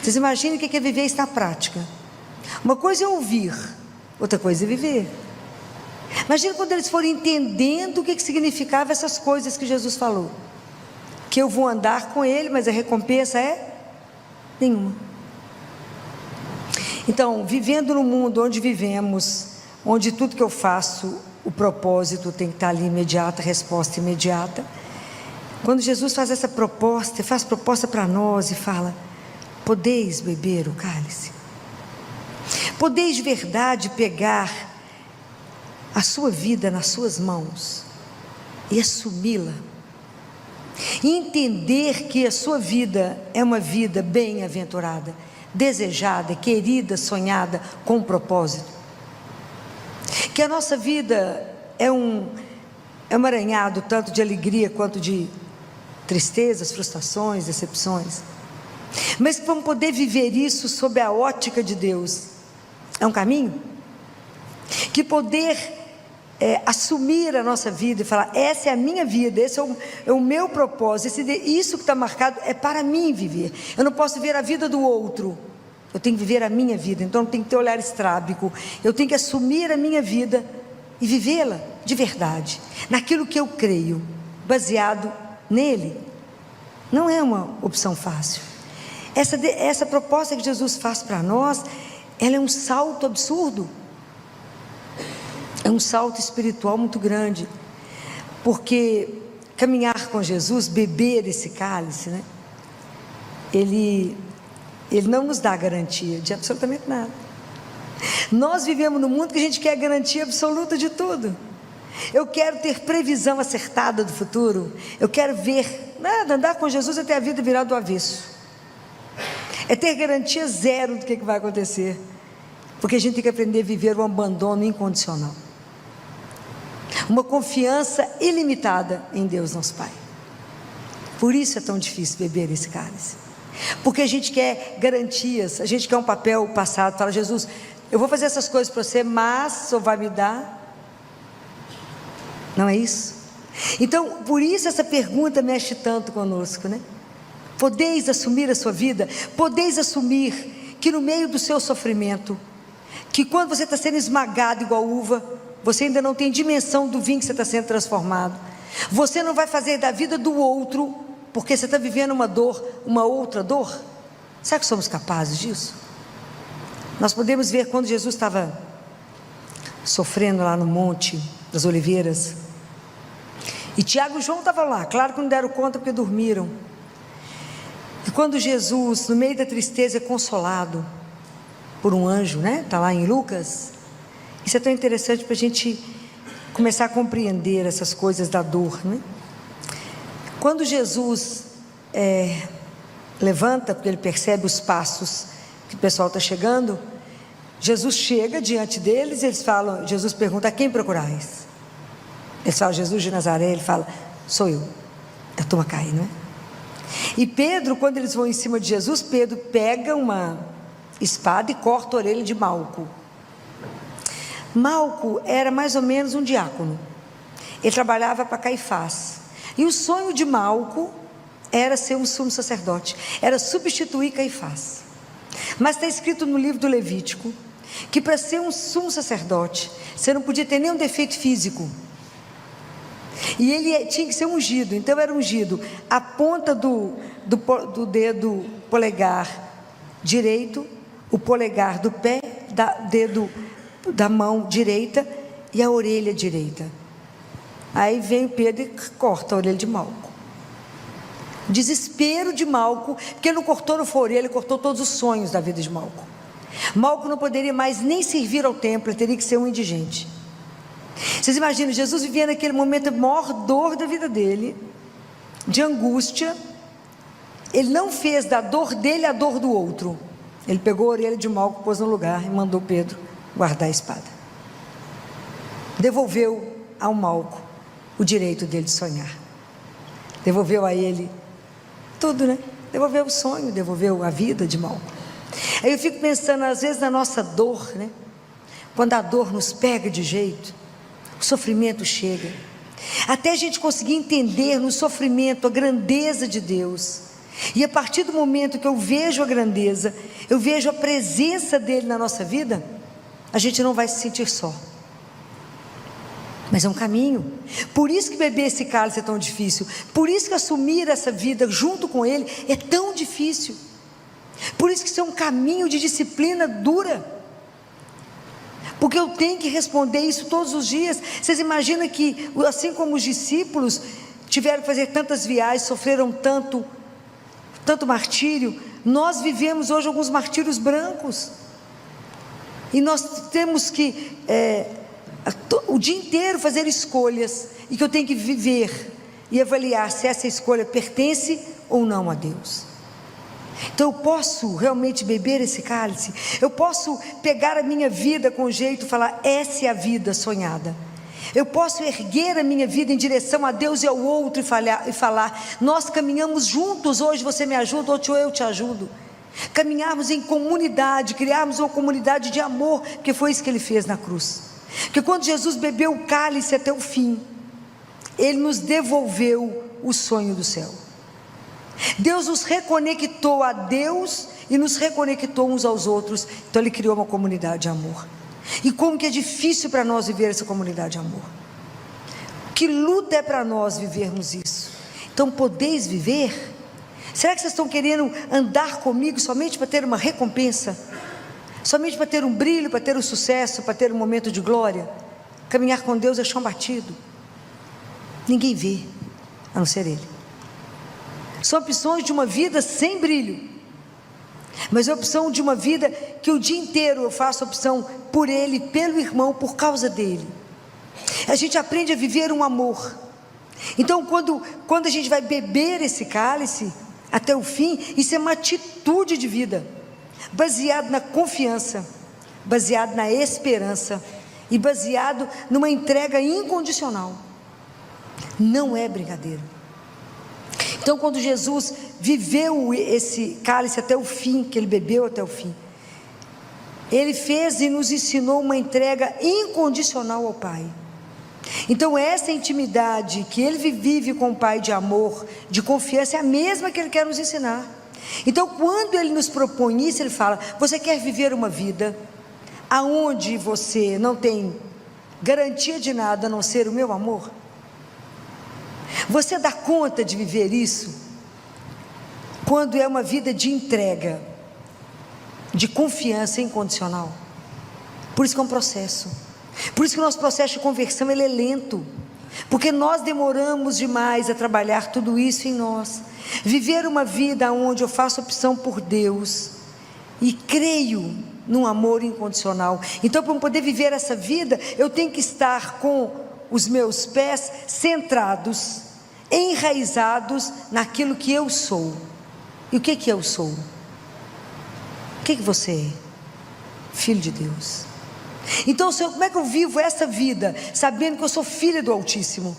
[SPEAKER 1] Vocês imaginem o que é viver isso na prática. Uma coisa é ouvir, outra coisa é viver. Imagina quando eles foram entendendo o que significava essas coisas que Jesus falou, que eu vou andar com ele, mas a recompensa é nenhuma. Então, vivendo no mundo onde vivemos, onde tudo que eu faço, o propósito tem que estar ali imediata, resposta imediata. Quando Jesus faz essa proposta, faz proposta para nós e fala: podeis beber o cálice, podeis de verdade pegar a sua vida nas suas mãos e assumi-la, e entender que a sua vida é uma vida bem-aventurada, desejada, querida, sonhada, com um propósito. Que a nossa vida é um emaranhado tanto de alegria quanto de tristezas, frustrações, decepções, mas que vamos poder viver isso sob a ótica de Deus é um caminho. Que poder assumir a nossa vida e falar: essa é a minha vida, esse é o meu propósito, isso que está marcado é para mim viver. Eu não posso viver a vida do outro, eu tenho que viver a minha vida. Então não tem que ter olhar estrábico, eu tenho que assumir a minha vida e vivê-la de verdade, naquilo que eu creio, baseado nele. Não é uma opção fácil. Essa proposta que Jesus faz para nós, ela é um salto absurdo, é um salto espiritual muito grande, porque caminhar com Jesus, beber esse cálice, né? Ele não nos dá garantia de absolutamente nada. Nós vivemos num mundo que a gente quer garantia absoluta de tudo. Eu quero ter previsão acertada do futuro, eu quero ver nada. Andar com Jesus é ter a vida virada do avesso, é ter garantia zero do que vai acontecer, porque a gente tem que aprender a viver o abandono incondicional, uma confiança ilimitada em Deus nosso Pai. Por isso é tão difícil beber esse cálice, porque a gente quer garantias, a gente quer um papel passado. Fala: Jesus, eu vou fazer essas coisas para você, mas só vai me dar. Não é isso? Então, por isso essa pergunta mexe tanto conosco, né? Podeis assumir a sua vida? Podeis assumir que no meio do seu sofrimento, que quando você está sendo esmagado igual uva, você ainda não tem dimensão do vinho que você está sendo transformado. Você não vai fazer da vida do outro, porque você está vivendo uma dor, uma outra dor. Será que somos capazes disso? Nós podemos ver quando Jesus estava sofrendo lá no Monte das Oliveiras, e Tiago e João estavam lá, claro que não deram conta porque dormiram. E quando Jesus, no meio da tristeza, é consolado por um anjo, né? Está lá em Lucas. Isso é tão interessante para a gente começar a compreender essas coisas da dor, né? Quando Jesus levanta, porque ele percebe os passos que o pessoal está chegando, Jesus chega diante deles, eles falam, Jesus pergunta: a quem procurais? Eles falam: Jesus de Nazaré. Ele fala: sou eu. A turma cai, não é? E Pedro, quando eles vão em cima de Jesus, Pedro pega uma espada e corta a orelha de Malco. Malco era mais ou menos um diácono, ele trabalhava para Caifás, e o sonho de Malco era ser um sumo sacerdote, era substituir Caifás. Mas está escrito no livro do Levítico que para ser um sumo sacerdote, você não podia ter nenhum defeito físico. E ele tinha que ser ungido. Então era ungido a ponta do dedo polegar direito, o polegar do pé, dedo da mão direita e a orelha direita. Aí vem Pedro e corta a orelha de Malco. Desespero de Malco, porque ele não cortou no orelha, ele cortou todos os sonhos da vida de Malco. Malco não poderia mais nem servir ao templo, ele teria que ser um indigente. Vocês imaginam, Jesus vivia naquele momento a maior dor da vida dele, de angústia. Ele não fez da dor dele a dor do outro. Ele pegou a orelha de Malco, pôs no lugar e mandou Pedro guardar a espada. Devolveu ao Malco o direito dele de sonhar. Devolveu a ele tudo, né? Devolveu o sonho, devolveu a vida de Malco. Aí eu fico pensando, às vezes, na nossa dor, né? Quando a dor nos pega de jeito, o sofrimento chega, até a gente conseguir entender no sofrimento a grandeza de Deus. E a partir do momento que eu vejo a grandeza, eu vejo a presença dele na nossa vida, a gente não vai se sentir só. Mas é um caminho. Por isso que beber esse cálice é tão difícil. Por isso que assumir essa vida junto com ele é tão difícil. Por isso que isso é um caminho de disciplina dura. Porque eu tenho que responder isso todos os dias. Vocês imaginam que, assim como os discípulos tiveram que fazer tantas viagens, sofreram tanto martírio, nós vivemos hoje alguns martírios brancos. E nós temos que o dia inteiro fazer escolhas, e que eu tenho que viver e avaliar se essa escolha pertence ou não a Deus. Então eu posso realmente beber esse cálice, eu posso pegar a minha vida com jeito e falar, essa é a vida sonhada. Eu posso erguer a minha vida em direção a Deus e ao outro e falar, nós caminhamos juntos, hoje você me ajuda, hoje eu te ajudo. Caminharmos em comunidade, criarmos uma comunidade de amor, porque foi isso que ele fez na cruz. Porque quando Jesus bebeu o cálice até o fim, ele nos devolveu o sonho do céu. Deus nos reconectou a Deus e nos reconectou uns aos outros. Então ele criou uma comunidade de amor. E como que é difícil para nós viver essa comunidade de amor. Que luta é para nós vivermos isso. Então podeis viver? Será que vocês estão querendo andar comigo somente para ter uma recompensa? Somente para ter um brilho, para ter um sucesso, para ter um momento de glória? Caminhar com Deus é chão batido. Ninguém vê, a não ser Ele. São opções de uma vida sem brilho, mas é a opção de uma vida que o dia inteiro eu faço opção por Ele, pelo irmão, por causa dele. A gente aprende a viver um amor. Então quando a gente vai beber esse cálice até o fim, isso é uma atitude de vida, baseado na confiança, baseado na esperança e baseado numa entrega incondicional. Não é brincadeira. Então quando Jesus viveu esse cálice até o fim, que ele bebeu até o fim, ele fez e nos ensinou uma entrega incondicional ao Pai. Então essa intimidade que ele vive com o Pai, de amor, de confiança, é a mesma que ele quer nos ensinar. Então quando ele nos propõe isso, ele fala, você quer viver uma vida aonde você não tem garantia de nada a não ser o meu amor? Você dá conta de viver isso? Quando é uma vida de entrega, de confiança incondicional. Por isso que é um processo. Por isso que o nosso processo de conversão ele é lento, porque nós demoramos demais a trabalhar tudo isso em nós. Viver uma vida onde eu faço opção por Deus e creio num amor incondicional. Então para eu poder viver essa vida, eu tenho que estar com os meus pés centrados, enraizados naquilo que eu sou. E o que que eu sou? O que que você é? Filho de Deus. Então Senhor, como é que eu vivo essa vida sabendo que eu sou filha do Altíssimo?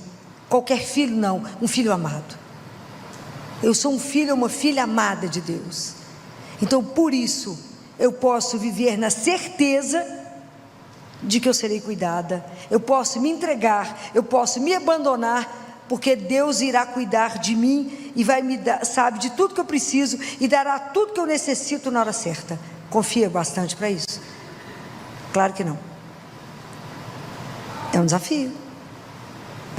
[SPEAKER 1] Qualquer filho não, um filho amado. Eu sou um filho, uma filha amada de Deus. Então por isso eu posso viver na certeza de que eu serei cuidada. Eu posso me entregar, eu posso me abandonar, porque Deus irá cuidar de mim e vai me dar, sabe, de tudo que eu preciso e dará tudo que eu necessito na hora certa. confia bastante para isso? Claro que não. É um desafio.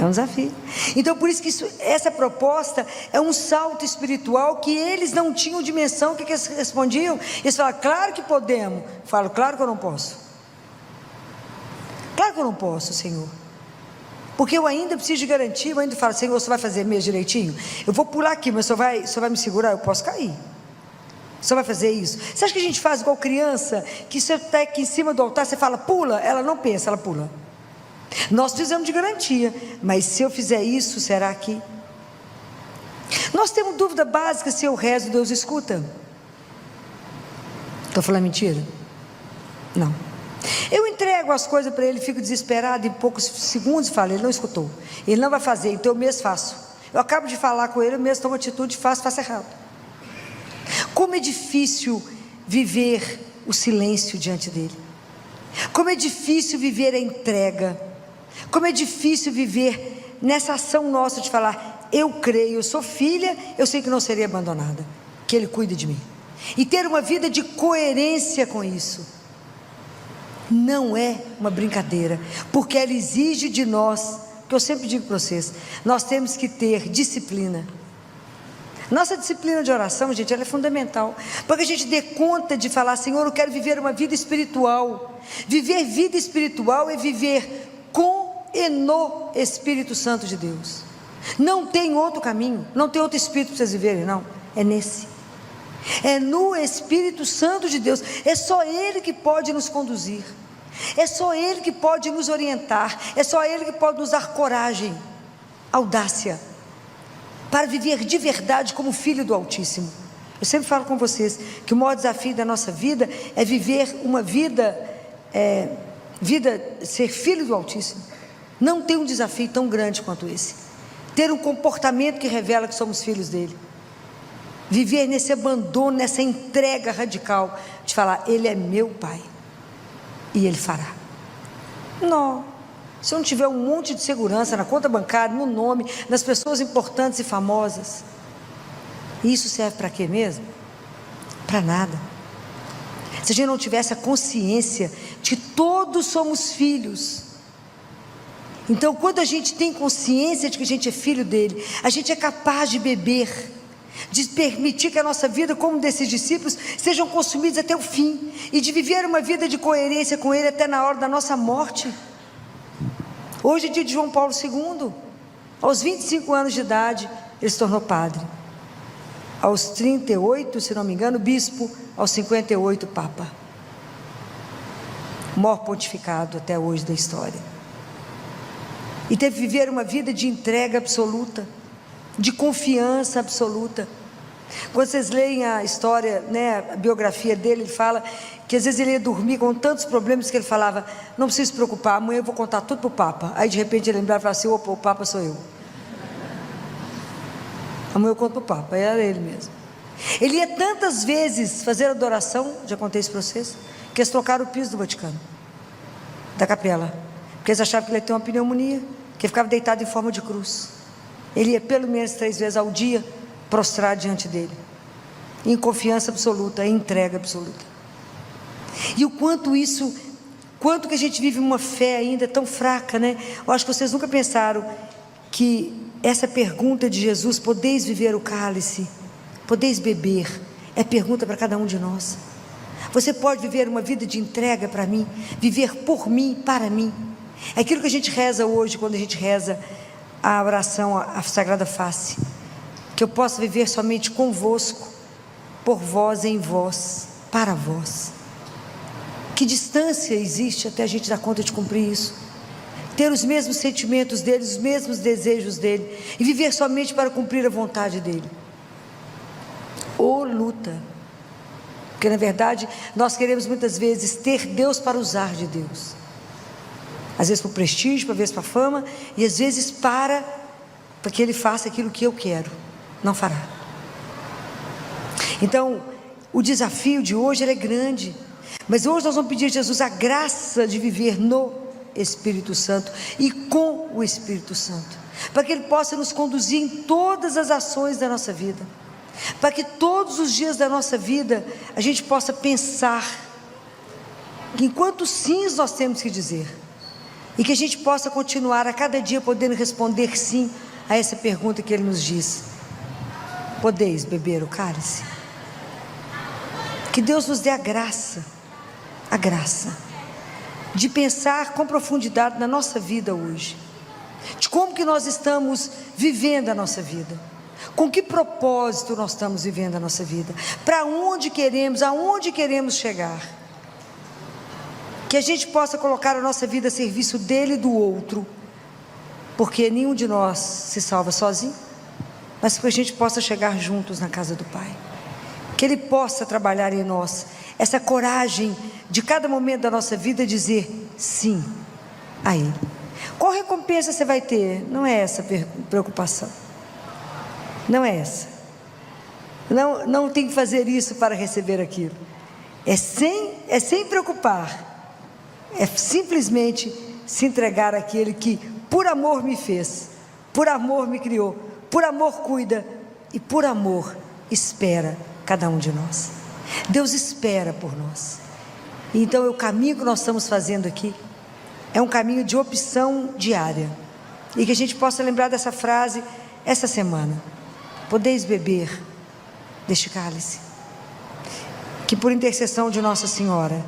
[SPEAKER 1] É um desafio. Então por isso que essa proposta é um salto espiritual que eles não tinham dimensão. O que eles respondiam? Eles falaram, claro que podemos. Eu falo, claro que eu não posso. Claro que eu não posso, Senhor. Porque eu ainda preciso de garantia. Eu ainda falo, Senhor, você vai fazer mesmo direitinho? Eu vou pular aqui, mas o senhor vai me segurar? Eu posso cair. O senhor vai fazer isso? Você acha que a gente faz igual criança, que você está aqui em cima do altar, você fala, pula? Ela não pensa, ela pula. Nós precisamos de garantia, mas se eu fizer isso, será que? Nós temos dúvida básica se eu rezo, Deus escuta. Estou falando mentira? Não. Eu entrego as coisas para ele, fico desesperado, em poucos segundos falo, ele não escutou, ele não vai fazer, então eu mesmo faço. Eu acabo de falar com ele, eu mesmo tomo atitude, faço errado. Como é difícil viver o silêncio diante dele. Como é difícil viver a entrega. Como é difícil viver nessa ação nossa de falar, eu creio, eu sou filha, eu sei que não serei abandonada, que Ele cuida de mim. E ter uma vida de coerência com isso. Não é uma brincadeira, porque ela exige de nós, que eu sempre digo para vocês, nós temos que ter disciplina. Nossa disciplina de oração, gente, ela é fundamental, para que a gente dê conta de falar, Senhor, eu quero viver uma vida espiritual. Viver vida espiritual é viver com e no Espírito Santo de Deus. Não tem outro caminho, não tem outro Espírito para vocês viverem, não, é nesse. É no Espírito Santo de Deus, é só Ele que pode nos conduzir, é só Ele que pode nos orientar, é só Ele que pode nos dar coragem, audácia, para viver de verdade como filho do Altíssimo. Eu sempre falo com vocês, que o maior desafio da nossa vida, é viver uma vida, ser filho do Altíssimo. Não tem um desafio tão grande quanto esse, ter um comportamento que revela que somos filhos dele, viver nesse abandono, nessa entrega radical, de falar, Ele é meu Pai, e Ele fará. Não, se eu não tiver um monte de segurança na conta bancária, no nome, nas pessoas importantes e famosas, isso serve para quê mesmo? Para nada. Se a gente não tivesse a consciência de que todos somos filhos, então quando a gente tem consciência de que a gente é filho dele, a gente é capaz de beber, de permitir que a nossa vida, como desses discípulos, sejam consumidos até o fim, e de viver uma vida de coerência com ele até na hora da nossa morte. Hoje é dia de João Paulo II, aos 25 anos de idade, ele se tornou padre, aos 38, se não me engano, bispo, aos 58, papa, o maior pontificado até hoje da história. E teve que viver uma vida de entrega absoluta, de confiança absoluta. Quando vocês leem a história, a biografia dele, ele fala que às vezes ele ia dormir com tantos problemas que ele falava, não precisa se preocupar, amanhã eu vou contar tudo para o Papa. Aí de repente ele lembrava e falava assim, opa, o Papa sou eu. Amanhã eu conto para o Papa, era ele mesmo. Ele ia tantas vezes fazer adoração, já contei isso para vocês, que eles trocaram o piso do Vaticano, da capela, porque eles achavam que ele ia ter uma pneumonia, que ele ficava deitado em forma de cruz. Ele ia pelo menos 3 vezes ao dia prostrar diante dele, em confiança absoluta, em entrega absoluta. E o quanto que a gente vive uma fé ainda tão fraca, Eu acho que vocês nunca pensaram que essa pergunta de Jesus, podeis viver o cálice, podeis beber, é pergunta para cada um de nós. Você pode viver uma vida de entrega para mim, viver por mim, para mim. É aquilo que a gente reza hoje, quando a gente reza a oração, a Sagrada Face, que eu possa viver somente convosco, por vós, em vós, para vós. Que distância existe até a gente dar conta de cumprir isso? Ter os mesmos sentimentos dele, os mesmos desejos dele, e viver somente para cumprir a vontade dele. Ô luta! Porque na verdade nós queremos muitas vezes ter Deus para usar de Deus, às vezes por prestígio, às vezes para fama, e às vezes para que Ele faça aquilo que eu quero, não fará. Então o desafio de hoje ele é grande, mas hoje nós vamos pedir a Jesus a graça de viver no Espírito Santo e com o Espírito Santo, para que Ele possa nos conduzir em todas as ações da nossa vida. para que todos os dias da nossa vida a gente possa pensar em quantos sims nós temos que dizer, e que a gente possa continuar a cada dia podendo responder sim a essa pergunta que Ele nos diz: podeis beber o cálice? Que Deus nos dê a graça de pensar com profundidade na nossa vida hoje, de como que nós estamos vivendo a nossa vida, com que propósito nós estamos vivendo a nossa vida, para onde queremos, aonde queremos chegar, que a gente possa colocar a nossa vida a serviço dele e do outro, porque nenhum de nós se salva sozinho, mas que a gente possa chegar juntos na casa do Pai, que Ele possa trabalhar em nós essa coragem de cada momento da nossa vida dizer sim a Ele. Qual recompensa você vai ter? Não é essa preocupação, não é essa, não tem que fazer isso para receber aquilo, é sem preocupar, é simplesmente se entregar àquele que por amor me fez, por amor me criou, por amor cuida e por amor espera cada um de nós. Deus espera por nós. Então o caminho que nós estamos fazendo aqui é um caminho de opção diária, e que a gente possa lembrar dessa frase essa semana: podeis beber deste cálice. Que por intercessão de Nossa Senhora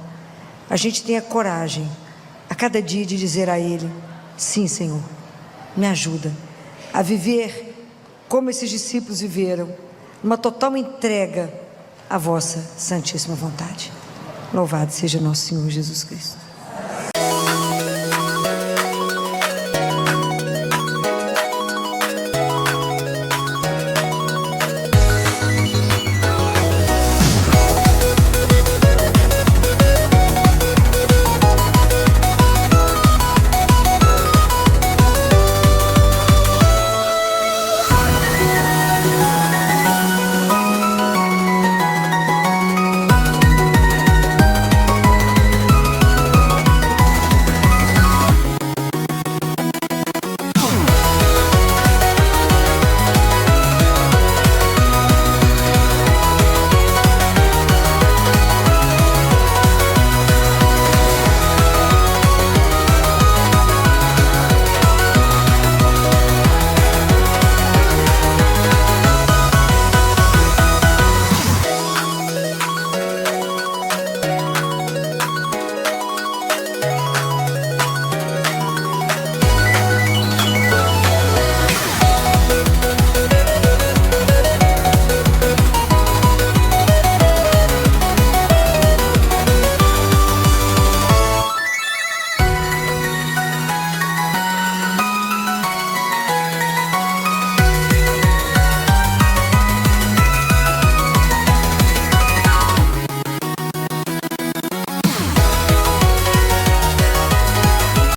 [SPEAKER 1] a gente tenha coragem a cada dia de dizer a Ele: sim, Senhor, me ajuda a viver como esses discípulos viveram, uma total entrega à vossa santíssima vontade. Louvado seja nosso Senhor Jesus Cristo.